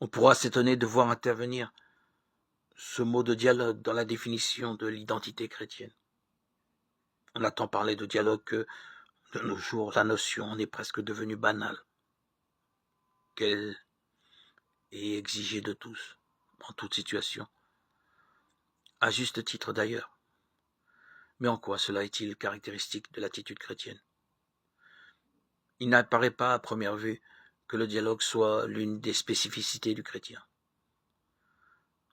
On pourra s'étonner de voir intervenir ce mot de dialogue dans la définition de l'identité chrétienne. On a tant parlé de dialogue que, de nos jours, la notion en est presque devenue banale, qu'elle est exigée de tous, en toute situation, à juste titre d'ailleurs. Mais en quoi cela est-il caractéristique de l'attitude chrétienne? Il n'apparaît pas à première vue que le dialogue soit l'une des spécificités du chrétien.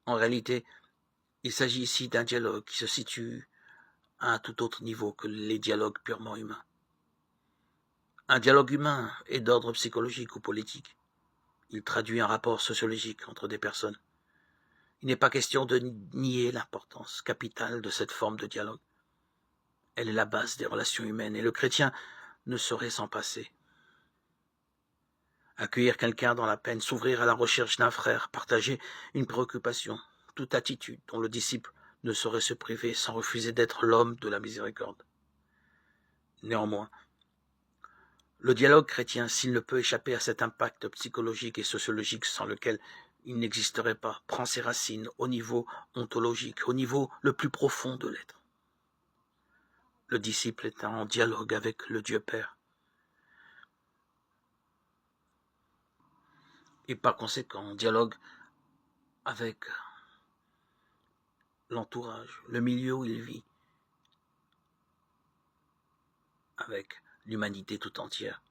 En réalité, il s'agit ici d'un dialogue qui se situe à un tout autre niveau que les dialogues purement humains. Un dialogue humain est d'ordre psychologique ou politique. Il traduit un rapport sociologique entre des personnes. Il n'est pas question de nier l'importance capitale de cette forme de dialogue. Elle est la base des relations humaines et le chrétien ne saurait s'en passer. Accueillir quelqu'un dans la peine, s'ouvrir à la recherche d'un frère, partager une préoccupation, toute attitude dont le disciple ne saurait se priver sans refuser d'être l'homme de la miséricorde. Néanmoins, le dialogue chrétien, s'il ne peut échapper à cet impact psychologique et sociologique sans lequel il n'existerait pas, prend ses racines au niveau ontologique, au niveau le plus profond de l'être. Le disciple est en dialogue avec le Dieu Père. Et par conséquent, en dialogue avec l'entourage, le milieu où il vit, avec l'humanité tout entière.